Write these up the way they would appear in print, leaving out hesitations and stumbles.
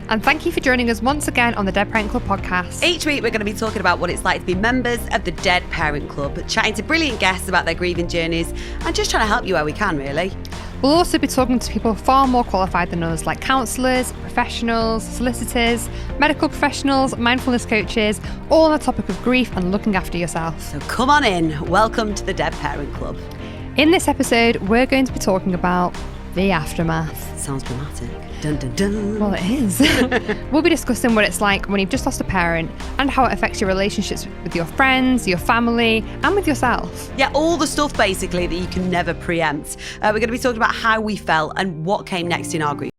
And thank you for joining us once again on the Dead Parent Club podcast. Each week we're going to be talking about what it's like to be members of the Dead Parent Club, chatting to brilliant guests about their grieving journeys and just trying to help you where we can, really. We'll also be talking to people far more qualified than us, like counsellors, professionals, solicitors, medical professionals, mindfulness coaches, all on the topic of grief and looking after yourself. So come on in. Welcome to the Dead Parent Club. In this episode, we're going to be talking about the aftermath. Sounds dramatic. Dun, dun, dun. Well, it is. We'll be discussing what it's like when you've just lost a parent and how it affects your relationships with your friends, your family, and with yourself. Yeah, all the stuff basically that you can never preempt. We're going to be talking about how we felt and what came next in our grief.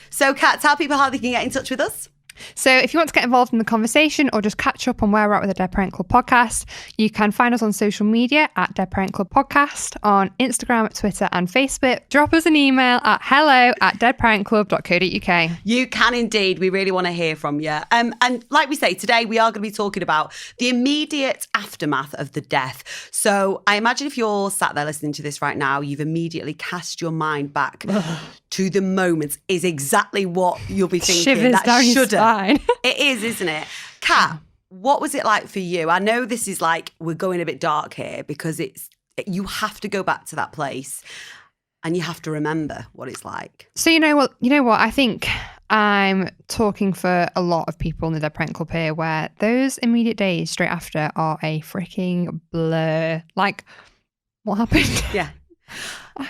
So, Kat, tell people how they can get in touch with us. So if you want to get involved in the conversation or just catch up on where we're at with the Dead Parent Club podcast, you can find us on social media at Dead Parent Club Podcast, on Instagram, Twitter and Facebook. Drop us an email at hello@deadparentclub.co.uk. You can indeed. We really want to hear from you. And like we say, today we are going to be talking about the immediate aftermath of the death. So I imagine if you're sat there listening to this right now, you've immediately cast your mind back to the moments is exactly what you'll be thinking. Shivers that down your shudder. spine. It is, isn't it? Kat, what was it like for you? I know this is like, we're going a bit dark here because you have to go back to that place and you have to remember what it's like. So you know what? I think I'm talking for a lot of people in the Dead Parent Club here where those immediate days straight after are a freaking blur. Like, what happened? Yeah.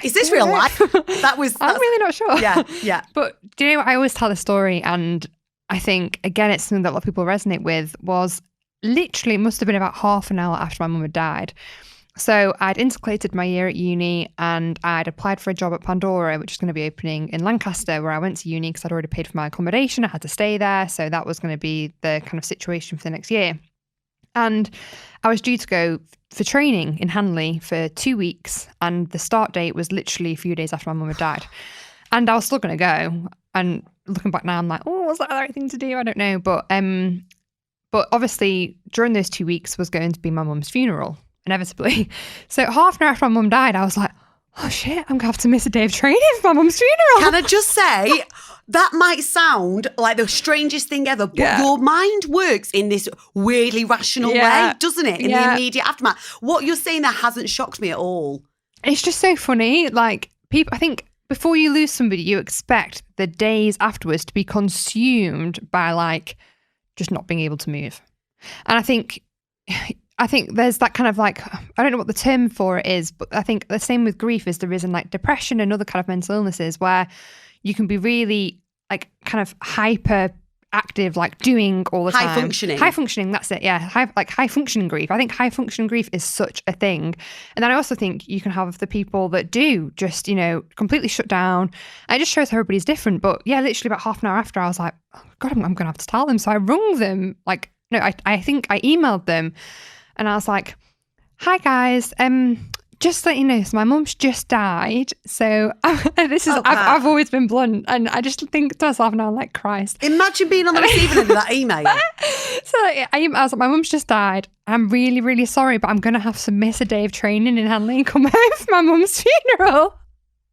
Is this real life? I'm really not sure. Yeah. But do you know what? I always tell the story, and I think, again, it's something that a lot of people resonate with, was literally, it must have been about half an hour after my mum had died. So I'd intercalated my year at uni and I'd applied for a job at Pandora, which is going to be opening in Lancaster, where I went to uni because I'd already paid for my accommodation. I had to stay there. So that was going to be the kind of situation for the next year. And I was due to go for training in Hanley for 2 weeks. And the start date was literally a few days after my mum had died. And I was still going to go. And looking back now, I'm like, oh, was that the right thing to do? I don't know. But obviously, during those 2 weeks was going to be my mum's funeral, inevitably. So half an hour after my mum died, I was like, oh shit, I'm going to have to miss a day of training for my mum's funeral. Can I just say, that might sound like the strangest thing ever, but your mind works in this weirdly rational way, doesn't it? In the immediate aftermath. What you're saying there hasn't shocked me at all. It's just so funny. Like, people, I think before you lose somebody, you expect the days afterwards to be consumed by like just not being able to move. And I think there's that kind of like, I don't know what the term for it is, but I think the same with grief is there is in like depression and other kind of mental illnesses where you can be really like kind of hyper active, like doing all the time. High functioning, that's it. Yeah. High functioning grief. I think high functioning grief is such a thing. And then I also think you can have the people that do just, completely shut down. And it just shows how everybody's different. But yeah, literally about half an hour after, I was like, oh God, I'm going to have to tell them. So I rung them. I think I emailed them and I was like, hi guys, just to let you know, so my mum's just died. So I've always been blunt, and I just think to myself now, like, Christ. Imagine being on the receiving end of that email. So I was like, my mum's just died. I'm really, really sorry, but I'm going to have to miss a day of training in Hanley and come home for my mum's funeral.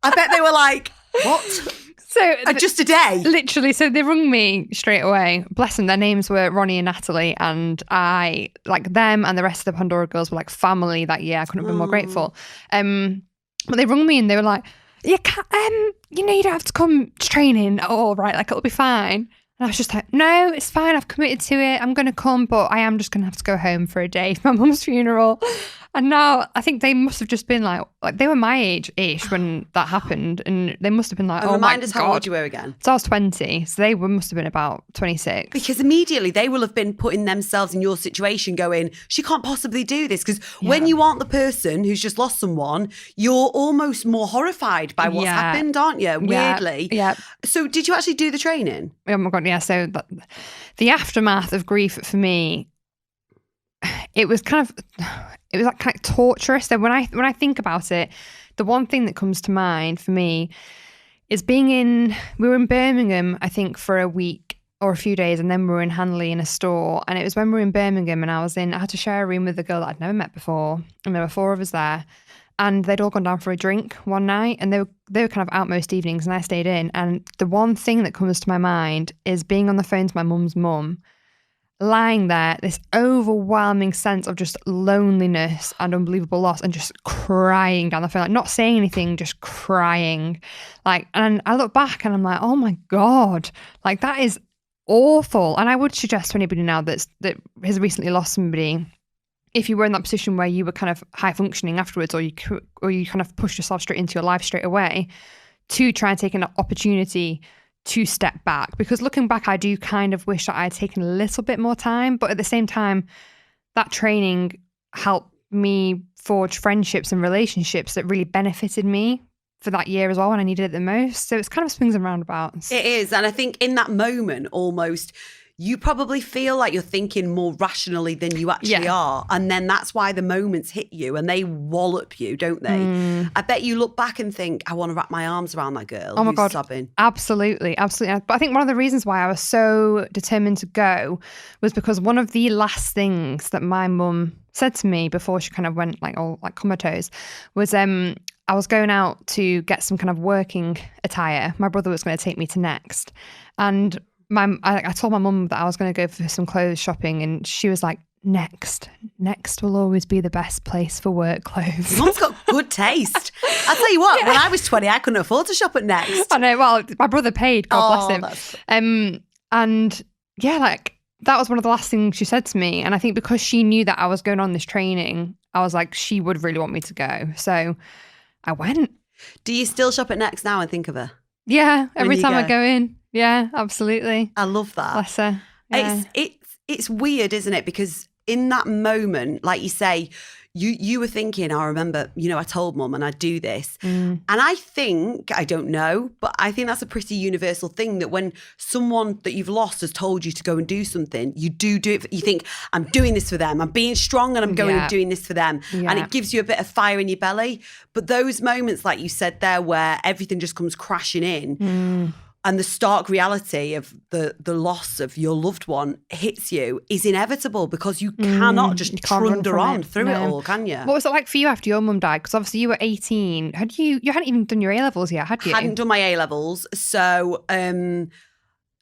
I bet they were like, what? So just a day? Literally. So they rung me straight away. Bless them. Their names were Ronnie and Natalie. And I, like them and the rest of the Pandora girls were like family that year. I couldn't have been more grateful. But they rung me and they were like, you don't have to come to training. Oh, right. Like, it'll be fine. And I was just like, no, it's fine. I've committed to it. I'm going to come, but I am just going to have to go home for a day for my mum's funeral. And now I think they must have just been like they were my age-ish when that happened. And they must have been like, remind us how old you were again. So I was 20. So they must have been about 26. Because immediately they will have been putting themselves in your situation going, she can't possibly do this. Because when you aren't the person who's just lost someone, you're almost more horrified by what's happened, aren't you? Weirdly. Yeah. So did you actually do the training? Oh my God, yeah. So the aftermath of grief for me, it was kind of torturous. So when I think about it, the one thing that comes to mind for me is we were in Birmingham, I think, for a week or a few days, and then we were in Hanley in a store. And it was when we were in Birmingham, and I had to share a room with a girl that I'd never met before, and there were 4 of us there. And they'd all gone down for a drink one night, and they were kind of out most evenings, and I stayed in. And the one thing that comes to my mind is being on the phone to my mum's mum, lying there, this overwhelming sense of just loneliness and unbelievable loss, and just crying down the phone, like not saying anything, just crying. Like, and I look back and I'm like, oh my God, like that is awful. And I would suggest to anybody now that has recently lost somebody, if you were in that position where you were kind of high functioning afterwards, or you kind of pushed yourself straight into your life straight away, to try and take an opportunity to step back. Because looking back, I do kind of wish that I had taken a little bit more time, but at the same time, that training helped me forge friendships and relationships that really benefited me for that year as well when I needed it the most. So it's kind of swings and roundabouts. It is. And I think in that moment, almost, you probably feel like you're thinking more rationally than you actually are. And then that's why the moments hit you and they wallop you, don't they? I bet you look back and think, I want to wrap my arms around that girl oh my who's God, sobbing. Absolutely. But I think one of the reasons why I was so determined to go was because one of the last things that my mum said to me before she kind of went like all like comatose was I was going out to get some kind of working attire. My brother was going to take me to Next. And I told my mum that I was going to go for some clothes shopping, and she was like, Next will always be the best place for work clothes. Mum's got good taste. I'll tell you what, when I was 20, I couldn't afford to shop at Next. I know, well, my brother paid, God bless him. And yeah, like that was one of the last things she said to me. And I think because she knew that I was going on this training, I was like, she would really want me to go. So I went. Do you still shop at Next now and think of her? Yeah, every time I go in. Yeah, absolutely. I love that. Bless her. Yeah. It's weird, isn't it? Because in that moment, like you say, you were thinking, I remember, I told Mum and I'd do this. And I think, I don't know, but I think that's a pretty universal thing, that when someone that you've lost has told you to go and do something, you do it. You think, I'm doing this for them. I'm being strong and I'm going and doing this for them. Yeah. And it gives you a bit of fire in your belly. But those moments, like you said there, where everything just comes crashing in, and the stark reality of the loss of your loved one hits you is inevitable, because you cannot just trundle on through it all, can you? What was it like for you after your mum died? Because obviously you were 18. You hadn't even done your A-levels yet, had you? Hadn't done my A-levels. So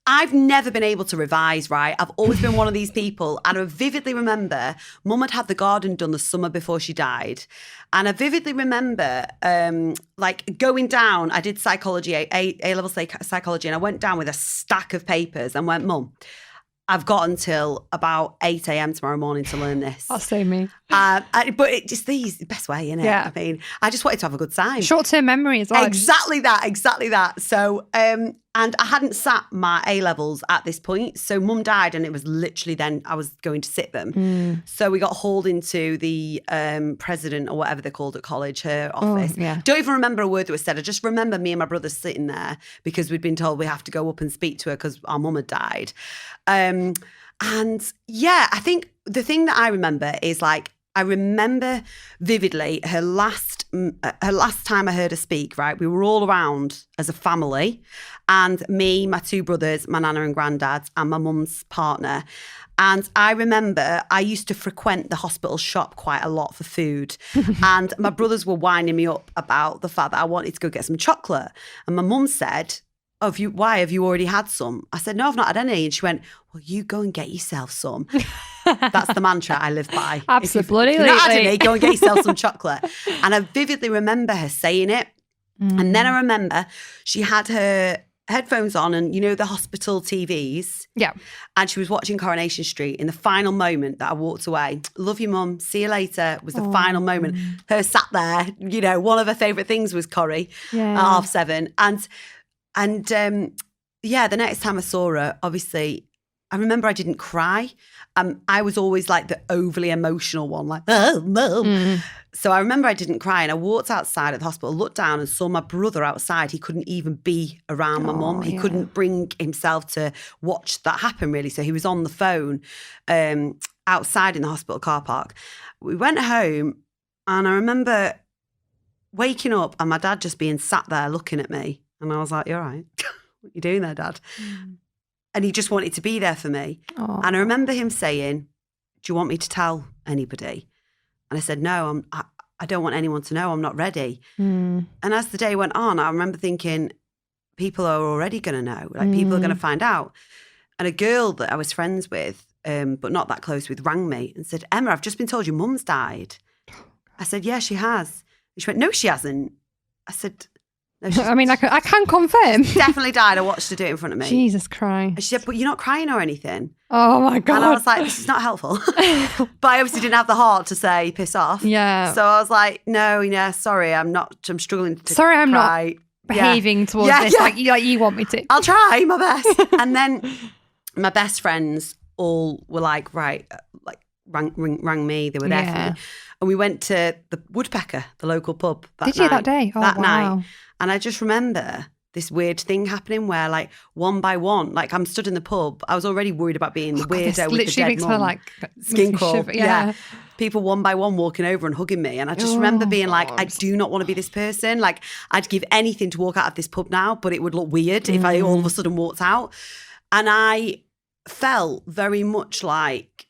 I've never been able to revise, right? I've always been one of these people. And I vividly remember Mum had the garden done the summer before she died. And I vividly remember like going down, I did psychology, A-level psychology, and I went down with a stack of papers and went, Mum, I've got until about 8 a.m. tomorrow morning to learn this. That's so me. But it just the best way, innit? Yeah. I mean, I just wanted to have a good time. Short-term memory as well. Exactly that. So, and I hadn't sat my A-levels at this point. So Mum died and it was literally then I was going to sit them. So we got hauled into the president or whatever they're called at college, her office. Yeah. Don't even remember a word that was said. I just remember me and my brother sitting there because we'd been told we have to go up and speak to her because our mum had died. And yeah, I think the thing that I remember is like, I remember vividly her last time I heard her speak, right? We were all around as a family, and me, my 2 brothers, my nana and granddad, and my mum's partner. And I remember I used to frequent the hospital shop quite a lot for food. And my brothers were winding me up about the fact that I wanted to go get some chocolate. And my mum said, why have you already had some? I said, no, I've not had any. And she went, well, you go and get yourself some. That's the mantra I live by. Absolutely. If you've not had any, go and get yourself some chocolate. And I vividly remember her saying it. And then I remember she had her headphones on and, the hospital TVs. Yeah. And she was watching Coronation Street in the final moment that I walked away. Love you, Mum. See you later. Was the final moment. Her sat there, one of her favourite things was Corrie at 7:30. And yeah, the next time I saw her, obviously, I remember I didn't cry. I was always like the overly emotional one, like, oh, Mum. So I remember I didn't cry, and I walked outside at the hospital, looked down and saw my brother outside. He couldn't even be around my mum. He couldn't bring himself to watch that happen, really. So he was on the phone outside in the hospital car park. We went home, and I remember waking up and my dad just being sat there looking at me. And I was like, you're right. What are you doing there, Dad? and he just wanted to be there for me. Oh. And I remember him saying, do you want me to tell anybody? And I said, no, I don't want anyone to know. I'm not ready. And as the day went on, I remember thinking, people are already going to know. Like, people are going to find out. And a girl that I was friends with, but not that close with, rang me and said, Emma, I've just been told your mum's died. I said, yeah, she has. And she went, no, she hasn't. I said, no, I mean, I can confirm. She definitely died. I watched her do it in front of me. Jesus Christ. And she said, but you're not crying or anything. Oh my God. And I was like, this is not helpful. But I obviously didn't have the heart to say, piss off. Yeah. So I was like, no, yeah, sorry, I'm struggling to Sorry, I'm cry. not behaving towards this like you want me to. I'll try my best. And then my best friends all were like, right, like rang me. They were there for me. And we went to the Woodpecker, the local pub that Did night. you that day? Oh, that wow. night. And I just remember this weird thing happening where, like, one by one, like, I'm stood in the pub. I was already worried about being the weirdo with the dead mum. Like Skin crawl. shiver, yeah. People one by one walking over and hugging me. And I just remember being like, I do not want to be this person. Like, I'd give anything to walk out of this pub now, but it would look weird if I all of a sudden walked out. And I felt very much like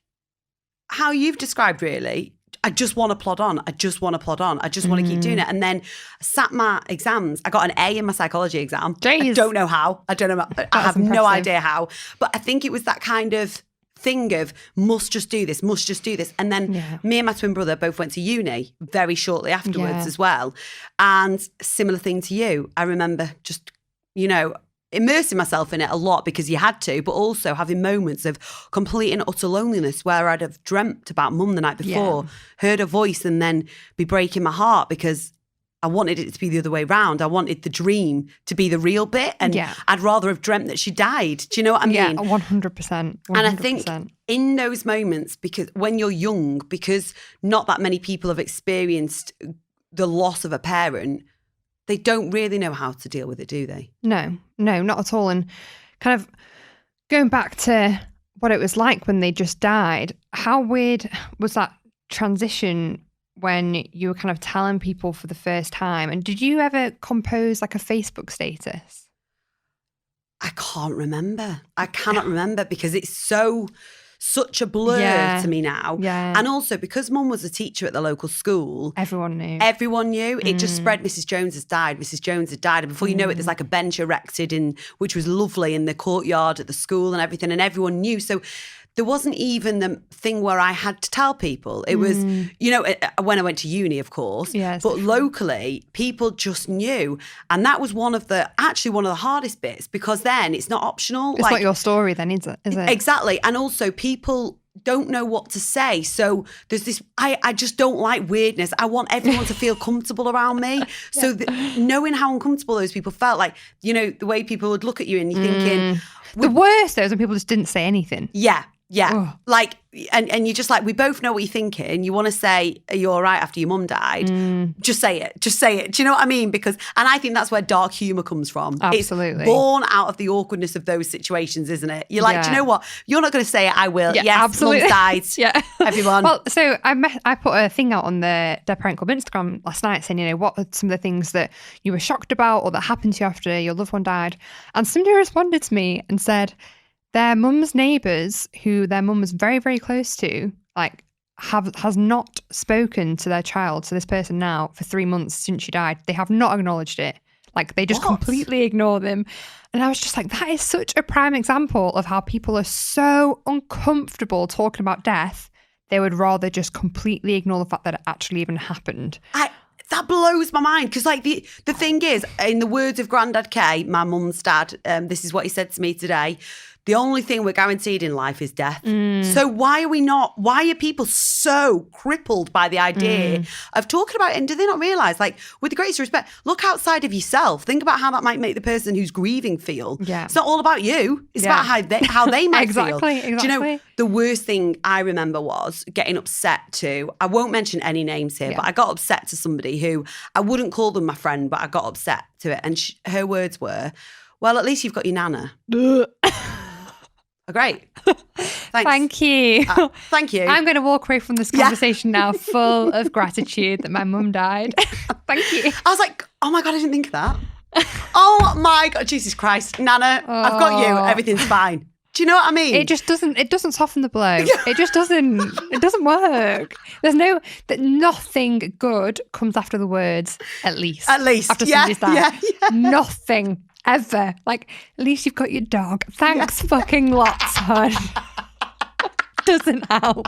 how you've described, really. I just want to plod on. I just want to keep doing it. And then I sat my exams. I got an A in my psychology exam. Jeez. I don't know how. I have impressive. no idea how. But I think it was that kind of thing of must just do this. And then me and my twin brother both went to uni very shortly afterwards as well. And similar thing to you. I remember just, immersing myself in it a lot because you had to, but also having moments of complete and utter loneliness where I'd have dreamt about mum the night before, heard her voice and then be breaking my heart because I wanted it to be the other way round. I wanted the dream to be the real bit and I'd rather have dreamt that she died. Do you know what I mean? Yeah, 100%. And I think in those moments, because when you're young, because not that many people have experienced the loss of a parent, they don't really know how to deal with it, do they? No, not at all. And kind of going back to what it was like when they just died, how weird was that transition when you were kind of telling people for the first time? And did you ever compose like a Facebook status? I can't remember. I cannot remember because it's such a blur to me now. Yeah. And also because mum was a teacher at the local school. Everyone knew. It just spread, Mrs. Jones has died. And before you know it, there's like a bench erected which was lovely in the courtyard at the school and everything. And everyone knew. So there wasn't even the thing where I had to tell people. It was, when I went to uni, of course. Yes. But locally, people just knew. And that was one of the hardest bits because then it's not optional. It's not your story then, is it? Exactly. And also people don't know what to say. So there's this, I just don't like weirdness. I want everyone to feel comfortable around me. So knowing how uncomfortable those people felt, like, the way people would look at you and you're thinking. The worst though is when people just didn't say anything. Yeah. Oh. Like, and you're just like, we both know what you're thinking. You want to say, are you all right after your mum died? Just say it. Do you know what I mean? And I think that's where dark humour comes from. Absolutely. It's born out of the awkwardness of those situations, isn't it? You're like, do you know what? You're not going to say it, I will. Yeah, yes, absolutely. mum's died. Yeah. Everyone. Well, so I put a thing out on the Dead Parent Club Instagram last night saying, what are some of the things that you were shocked about or that happened to you after your loved one died? And somebody responded to me and said, their mum's neighbours, who their mum was very, very close to, like, has not spoken to their child, to this person now, for 3 months since she died. They have not acknowledged it. Like, they just completely ignore them. And I was just like, that is such a prime example of how people are so uncomfortable talking about death, they would rather just completely ignore the fact that it actually even happened. That blows my mind because, like, the thing is, in the words of Grandad K, my mum's dad, this is what he said to me today. The only thing we're guaranteed in life is death. So why are people so crippled by the idea of talking about it? And do they not realise, like, with the greatest respect, look outside of yourself. Think about how that might make the person who's grieving feel. Yeah. It's not all about you. It's about how they might feel. Exactly. Do you know, the worst thing I remember was getting upset to, I won't mention any names here, but I got upset to somebody who, I wouldn't call them my friend, but I got upset to it. And her words were, well, at least you've got your nana. Oh, great. Thanks. Thank you. Thank you. I'm going to walk away from this conversation now full of gratitude that my mum died. Thank you. I was like, oh my God, I didn't think of that. Oh my God, Jesus Christ. Nana, I've got you. Everything's fine. Do you know what I mean? It doesn't soften the blow. It just doesn't work. Nothing good comes after the words, at least. After somebody's died. Yeah. Nothing ever. Like, at least you've got your dog. Thanks fucking lots, hon. Doesn't help.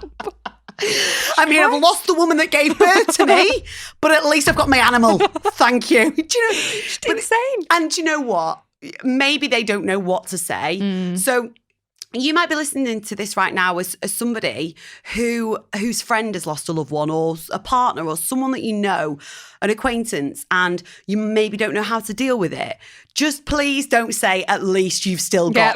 I mean, I've lost the woman that gave birth to me, but at least I've got my animal. Thank you. Do you know? It's insane. And do you know what? Maybe they don't know what to say. So you might be listening to this right now as somebody whose friend has lost a loved one, or a partner, or someone that you know, an acquaintance, and you maybe don't know how to deal with it. Just please don't say, at least you've still got.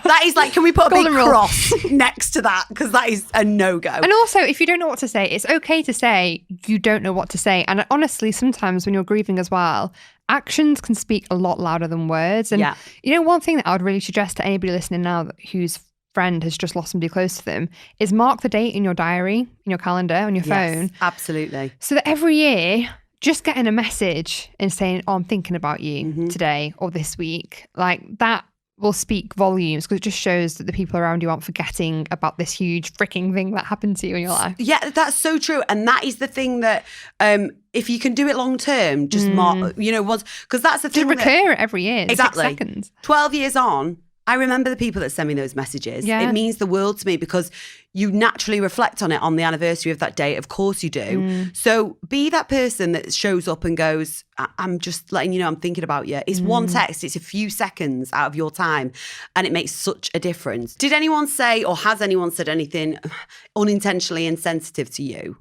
That is like, can we put a big cross next to that? Because that is a no-go. And also, if you don't know what to say, it's okay to say you don't know what to say. And honestly, sometimes when you're grieving as well, actions can speak a lot louder than words. And you know, one thing that I would really suggest to anybody listening now whose friend has just lost somebody close to them is mark the date in your diary, in your calendar, on your phone. Absolutely. So that every year, just getting a message and saying, oh, I'm thinking about you today or this week, like that will speak volumes, because it just shows that the people around you aren't forgetting about this huge freaking thing that happened to you in your life. Yeah, that's so true. And that is the thing that if you can do it long term, just mark, you know, because that's the thing. Just recur it every year. Exactly. 6 seconds. 12 years on, I remember the people that send me those messages. It means the world to me, because you naturally reflect on it on the anniversary of that date. Of course you do. So be that person that shows up and goes, I'm just letting you know I'm thinking about you. It's one text. It's a few seconds out of your time, and it makes such a difference. Did anyone say, or has anyone said anything unintentionally insensitive to you?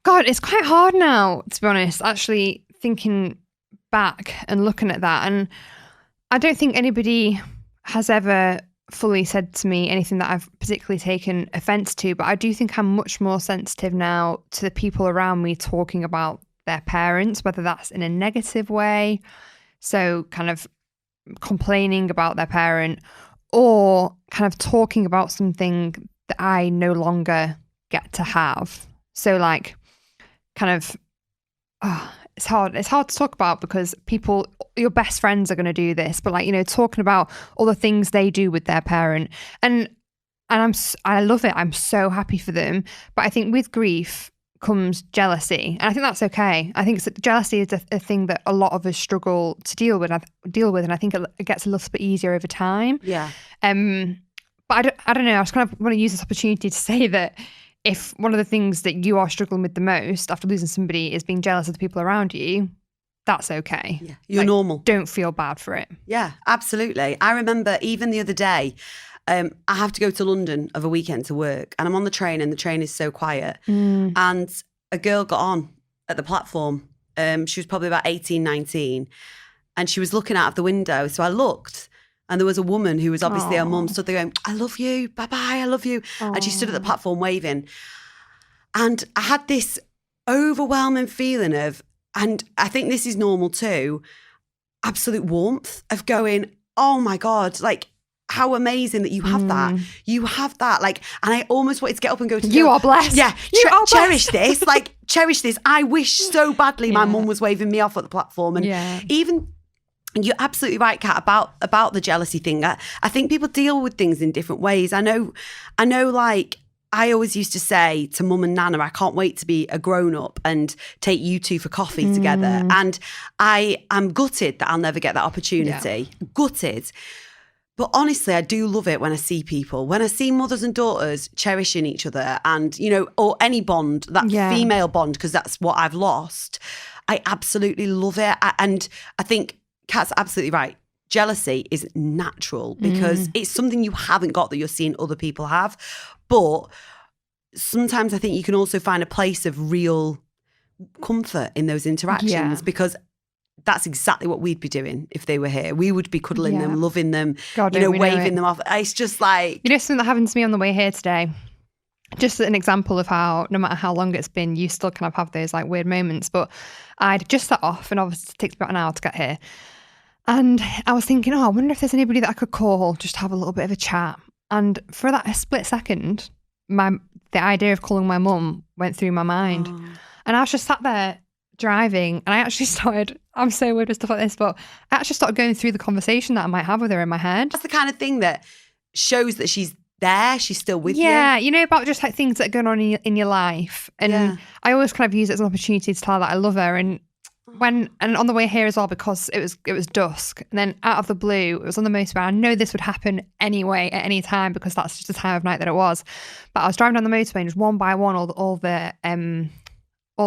God, it's quite hard now, to be honest, actually thinking back and looking at that. And I don't think anybody has ever fully said to me anything that I've particularly taken offence to, but I do think I'm much more sensitive now to the people around me talking about their parents, whether that's in a negative way, so kind of complaining about their parent, or kind of talking about something that I no longer get to have. So like kind of, it's hard to talk about, because people, your best friends are going to do this, but like, you know, talking about all the things they do with their parent, and I love it. I'm so happy for them. But I think with grief comes jealousy, and I think that's okay. I think jealousy is a thing that a lot of us struggle to deal with, and I think it gets a little bit easier over time. Yeah. But I don't know. I just kind of want to use this opportunity to say that if one of the things that you are struggling with the most after losing somebody is being jealous of the people around you, that's okay. Yeah, you're normal. Don't feel bad for it. Yeah, absolutely. I remember even the other day, I have to go to London of a weekend to work, and I'm on the train, and the train is so quiet. And a girl got on at the platform. She was probably about 18, 19, and she was looking out of the window. So I looked, and there was a woman who was obviously her mum, stood there going, I love you, bye-bye, I love you. And she stood at the platform waving. And I had this overwhelming feeling of, and I think this is normal too, absolute warmth of going, oh my God, like, how amazing that you have that. You have that. Like, and I almost wanted to get up and go to You are blessed. Yeah. Cherish this. Like, cherish this. I wish so badly my mum was waving me off at the platform. And even, you're absolutely right, Kat, about the jealousy thing. I think people deal with things in different ways. I know, like, I always used to say to mum and nana, I can't wait to be a grown-up and take you two for coffee together. And I am gutted that I'll never get that opportunity. Yeah. Gutted. But honestly, I do love it when I see people, when I see mothers and daughters cherishing each other, and, you know, or any bond, that female bond, because that's what I've lost. I absolutely love it. And I think Kat's absolutely right. Jealousy is natural, because it's something you haven't got that you're seeing other people have. But sometimes I think you can also find a place of real comfort in those interactions, because that's exactly what we'd be doing if they were here. We would be cuddling them, loving them, God, waving them off. It's just like... You know, something that happened to me on the way here today, just an example of how no matter how long it's been, you still kind of have those like weird moments. But I'd just set off, and obviously it takes about an hour to get here. And I was thinking, I wonder if there's anybody that I could call, just to have a little bit of a chat. And for that split second, the idea of calling my mum went through my mind. And I was just sat there driving, and I actually started, I'm so weird with stuff like this, but I actually started going through the conversation that I might have with her in my head. That's the kind of thing that shows that she's there, she's still with you. Yeah, you know, about just like things that are going on in your life. And I always kind of use it as an opportunity to tell her that I love her. And on the way here as well, because it was dusk, and then out of the blue, it was on the motorway. I know this would happen anyway at any time because that's just the time of night that it was. But I was driving down the motorway, and just one by one, all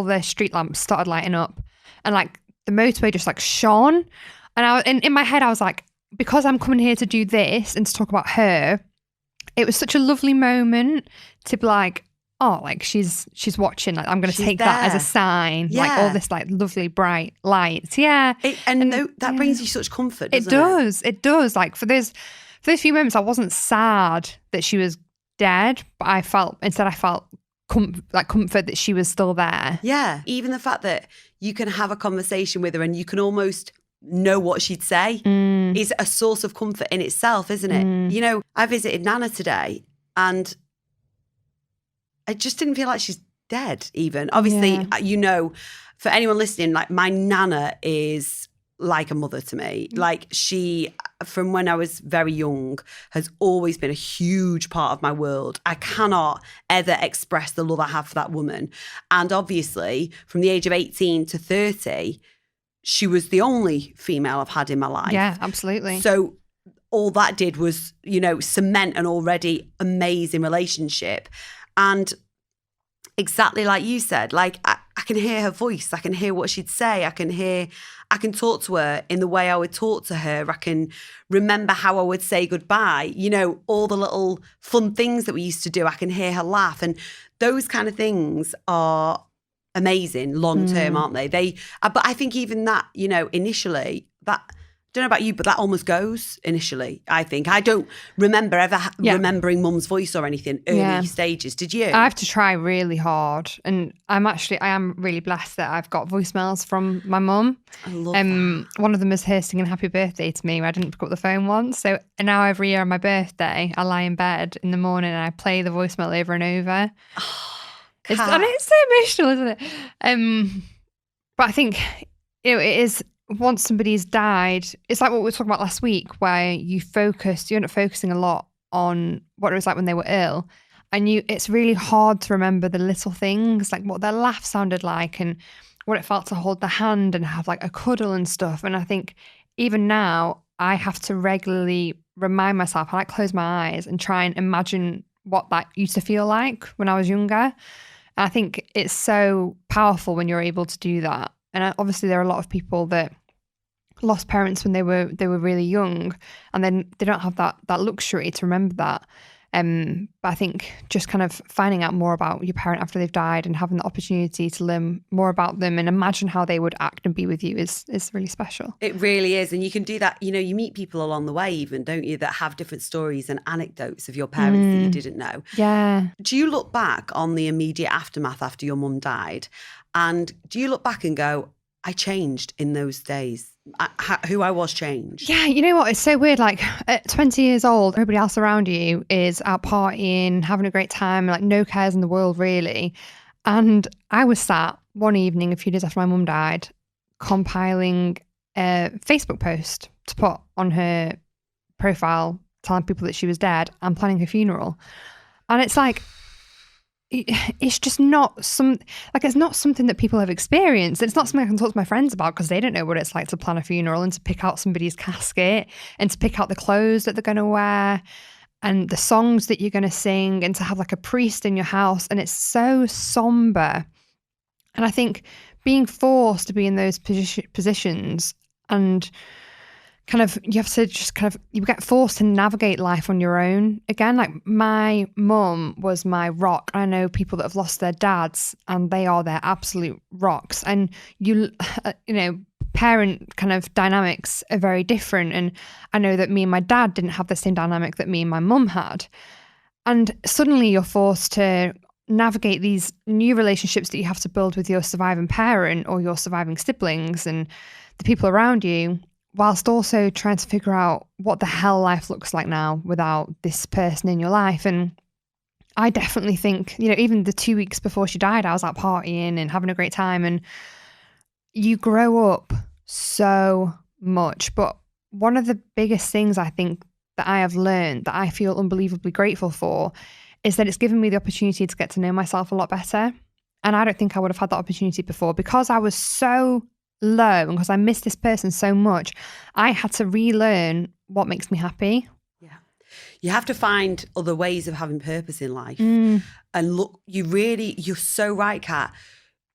the street lamps started lighting up, and like the motorway just like shone. And in my head, I was like, because I'm coming here to do this and to talk about her, it was such a lovely moment to be like, oh, like she's watching. Like I'm going to take that as a sign. Yeah. Like all this like lovely bright lights. Yeah, that brings you such comfort. Doesn't It does. Like for those few moments, I wasn't sad that she was dead, but I felt comfort that she was still there. Yeah, even the fact that you can have a conversation with her and you can almost know what she'd say is a source of comfort in itself, isn't it? You know, I visited Nana today and I just didn't feel like she's dead even. Obviously, you know, for anyone listening, like my Nana is like a mother to me. Like she, from when I was very young, has always been a huge part of my world. I cannot ever express the love I have for that woman. And obviously, from the age of 18 to 30, she was the only female I've had in my life. Yeah, absolutely. So all that did was, you know, cement an already amazing relationship. And exactly like you said, like I can hear her voice. I can hear what she'd say. I can talk to her in the way I would talk to her. I can remember how I would say goodbye. You know, all the little fun things that we used to do. I can hear her laugh. And those kind of things are amazing long term, aren't they? But I think even that, you know, initially, that, I don't know about you, but that almost goes initially, I think. I don't remember ever remembering mum's voice or anything early stages. Did you? I have to try really hard. And I am really blessed that I've got voicemails from my mum. I love that. One of them is her singing happy birthday to me. I didn't pick up the phone once. So now every year on my birthday, I lie in bed in the morning and I play the voicemail over and over. It's so emotional, isn't it? But I think, you know, it is, once somebody's died, it's like what we were talking about last week, where you end up focusing a lot on what it was like when they were ill. And it's really hard to remember the little things, like what their laugh sounded like and what it felt to hold the hand and have like a cuddle and stuff. And I think even now, I have to regularly remind myself, I like close my eyes and try and imagine what that used to feel like when I was younger. And I think it's so powerful when you're able to do that. And obviously there are a lot of people that lost parents when they were really young, and then they don't have that luxury to remember that. But I think just kind of finding out more about your parent after they've died and having the opportunity to learn more about them and imagine how they would act and be with you is really special. It really is. And you can do that, you know, you meet people along the way even, don't you, that have different stories and anecdotes of your parents that you didn't know. Yeah. Do you look back on the immediate aftermath after your mum died, and do you look back and go, I changed in those days? Who I was changed? Yeah, you know what? It's so weird. Like at 20 years old, everybody else around you is out partying, having a great time, like no cares in the world really. And I was sat one evening a few days after my mum died, compiling a Facebook post to put on her profile, telling people that she was dead and planning her funeral. And it's like, it's just not it's not something that people have experienced. It's not something I can talk to my friends about because they don't know what it's like to plan a funeral and to pick out somebody's casket and to pick out the clothes that they're going to wear and the songs that you're going to sing and to have like a priest in your house. And it's so somber. And I think being forced to be in those positions and kind of, you have to just kind of, you get forced to navigate life on your own again. Like my mum was my rock. I know people that have lost their dads and they are their absolute rocks. And you know, parent kind of dynamics are very different. And I know that me and my dad didn't have the same dynamic that me and my mum had. And suddenly you're forced to navigate these new relationships that you have to build with your surviving parent or your surviving siblings and the people around you, whilst also trying to figure out what the hell life looks like now without this person in your life. And I definitely think, you know, even the 2 weeks before she died, I was out partying and having a great time. And you grow up so much. But one of the biggest things I think that I have learned that I feel unbelievably grateful for is that it's given me the opportunity to get to know myself a lot better. And I don't think I would have had that opportunity before because I was so low and because I missed this person so much. I had to relearn what makes me happy. Yeah. You have to find other ways of having purpose in life. And look, you're so right, Kat.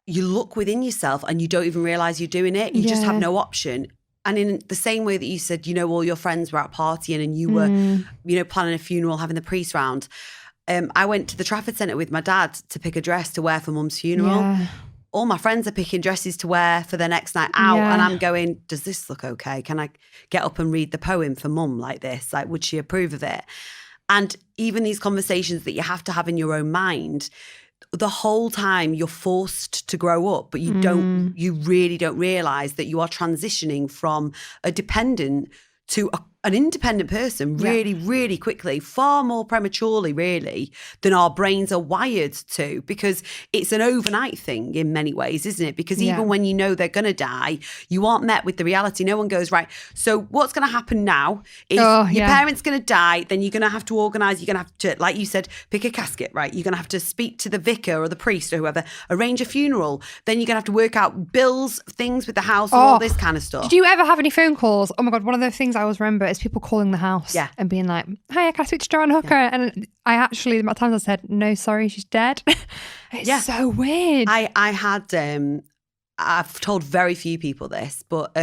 You look within yourself and you don't even realize you're doing it. You just have no option. And in the same way that you said, you know, all your friends were out partying and you were, you know, planning a funeral, having the priest round. I went to the Trafford Centre with my dad to pick a dress to wear for Mum's funeral. Yeah. All my friends are picking dresses to wear for their next night out. And I'm going, does this look okay? Can I get up and read the poem for Mum like this? Like, would she approve of it? And even these conversations that you have to have in your own mind, the whole time you're forced to grow up, but you really don't realize that you are transitioning from a dependent to an independent person really, really quickly, far more prematurely, really, than our brains are wired to, because it's an overnight thing in many ways, isn't it? Because even when you know they're going to die, you aren't met with the reality. No one goes, right, so what's going to happen now is your parent's going to die, then you're going to have to organise, you're going to have to, like you said, pick a casket, right? You're going to have to speak to the vicar or the priest or whoever, arrange a funeral, then you're going to have to work out bills, things with the house and all this kind of stuff. Did you ever have any phone calls? Oh my God, one of the things I always remember is people calling the house and being like, hi, can I speak to Joanne Hooker? And I actually, the amount of times I said, no, sorry, she's dead. It's so weird. I had, I've told very few people this, but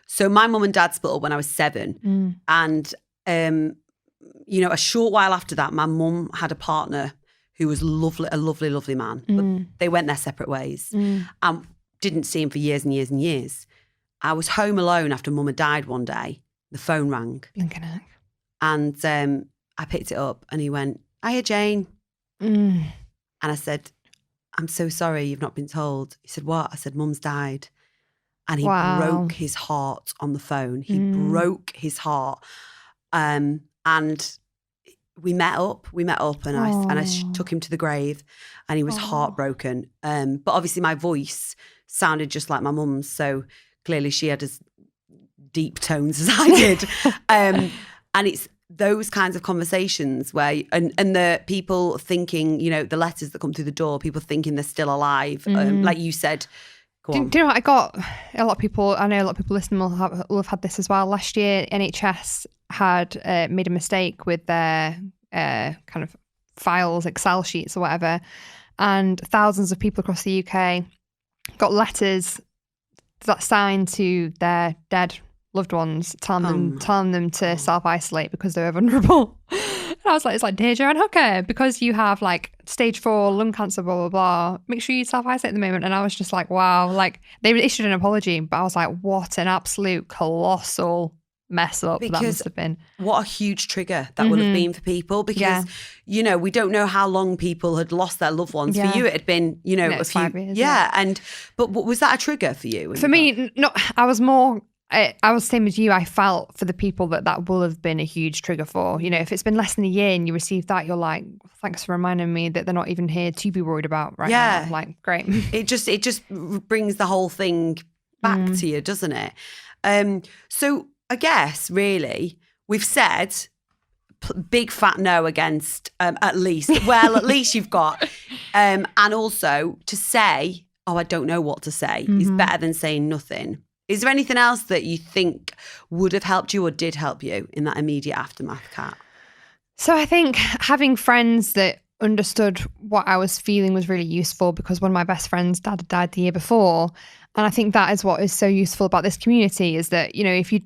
so my mum and dad split up when I was 7. And, you know, a short while after that, my mum had a partner who was lovely, a lovely, lovely man. But they went their separate ways and didn't see him for years and years and years. I was home alone after Mum had died one day. The phone rang. Blinking heck. And I picked it up and he went, hiya, Jane. And I said, I'm so sorry you've not been told. He said, what? I said, Mum's died. And he broke his heart on the phone. He broke his heart. And we met up and I took him to the grave and he was heartbroken. But obviously my voice sounded just like my mum's. So clearly she had as deep tones as I did. And it's those kinds of conversations where, and the people thinking, you know, the letters that come through the door, people thinking they're still alive. Like you said, go on. Do you know what? I got a lot of people, I know a lot of people listening will have had this as well. Last year, NHS had made a mistake with their kind of files, Excel sheets or whatever. And thousands of people across the UK got letters that signed to their dead loved ones, telling them to self-isolate because they were vulnerable. And I was like, it's like, dear Joanne Hooker, because you have like stage 4 lung cancer, blah, blah, blah, make sure you self-isolate at the moment. And I was just like, wow, like they issued an apology, but I was like, what an absolute colossal mess up that must have been. What a huge trigger that would have been for people, because, you know, we don't know how long people had lost their loved ones. For you, it had been, you know, a few 5 years. But was that a trigger for you? For me, no, I was more... I was the same as you. I felt for the people that will have been a huge trigger for. You know, if it's been less than a year and you receive that, you're like, thanks for reminding me that they're not even here to be worried about right now. Like, great. It just brings the whole thing back to you, doesn't it? So I guess really we've said big fat no against at least. Well, at least you've got, and also to say, oh, I don't know what to say is better than saying nothing. Is there anything else that you think would have helped you or did help you in that immediate aftermath, Kat? So I think having friends that understood what I was feeling was really useful, because one of my best friends' dad had died the year before. And I think that is what is so useful about this community, is that, you know, if you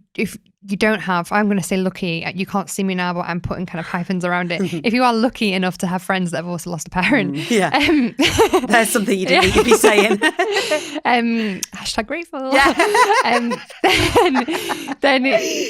don't have, I'm going to say lucky, you can't see me now, but I'm putting kind of hyphens around it. If you are lucky enough to have friends that have also lost a parent. There's something you didn't need to be saying. Hashtag grateful. Then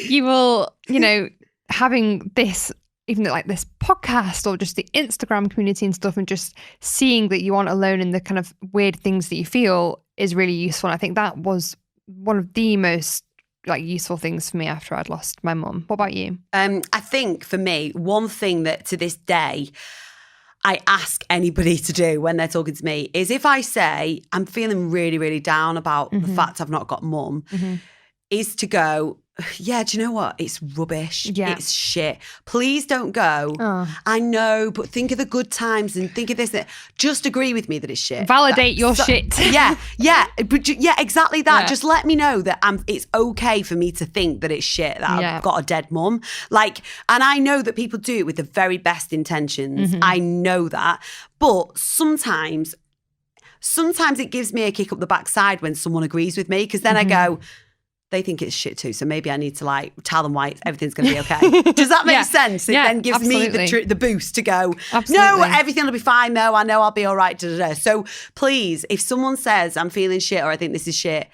you will, you know, having this, even like this podcast or just the Instagram community and stuff, and just seeing that you aren't alone in the kind of weird things that you feel is really useful. And I think that was one of the most like useful things for me after I'd lost my mum. What about you? I think for me, one thing that to this day I ask anybody to do when they're talking to me is, if I say I'm feeling really, really down about the fact I've not got mum, is to go, yeah, do you know what? It's rubbish. Yeah. It's shit. Please don't go, I know, but think of the good times and think of this. Just agree with me that it's shit. Validate your shit. Yeah, exactly that. Yeah. Just let me know that it's okay for me to think that it's shit, that I've got a dead mum. Like, and I know that people do it with the very best intentions. Mm-hmm. I know that. But sometimes it gives me a kick up the backside when someone agrees with me, because then Mm-hmm. I go, they think it's shit too, so maybe I need to like tell them why everything's going to be okay. Does that make sense? It then gives me the boost to go, no, everything will be fine though. I know I'll be all right. So please, if someone says I'm feeling shit or I think this is shit,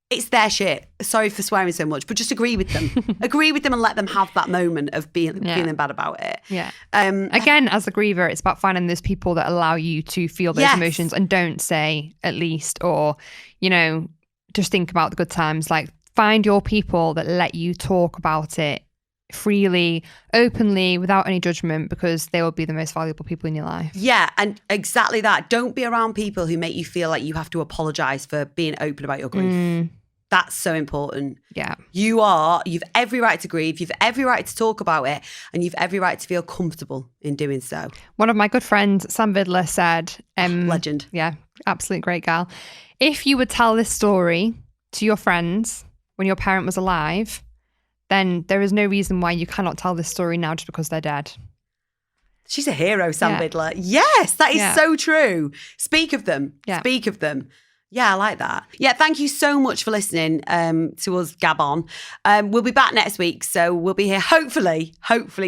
it's their shit. Sorry for swearing so much, but just agree with them. Agree with them and let them have that moment of feeling bad about it. Yeah. Again, as a griever, it's about finding those people that allow you to feel those emotions and don't say at least, or, you know, just think about the good times. Like, find your people that let you talk about it freely, openly, without any judgment, because they will be the most valuable people in your life. Yeah, and exactly that. Don't be around people who make you feel like you have to apologise for being open about your grief. That's so important. Yeah. You've every right to grieve, you've every right to talk about it, and you've every right to feel comfortable in doing so. One of my good friends, Sam Vidler, said... legend. Yeah, absolute great gal. If you would tell this story to your friends when your parent was alive, then there is no reason why you cannot tell this story now just because they're dead. She's a hero, Sam Vidler. Yes, that is so true. Speak of them. Yeah. Speak of them. Yeah, I like that. Yeah, thank you so much for listening to us gab on. We'll be back next week, so we'll be here hopefully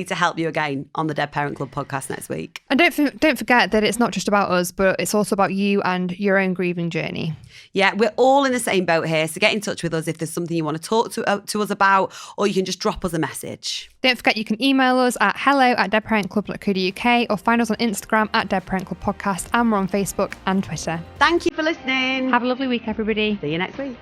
to help you again on the Dead Parent Club podcast next week. And don't forget that it's not just about us, but it's also about you and your own grieving journey. Yeah, we're all in the same boat here, so get in touch with us if there's something you want to talk to us about, or you can just drop us a message. Don't forget you can email us at hello@deadparentclub.co.uk or find us on Instagram at Dead Parent Club Podcast, and we're on Facebook and Twitter. Thank you for listening. Have a lovely week, everybody. See you next week.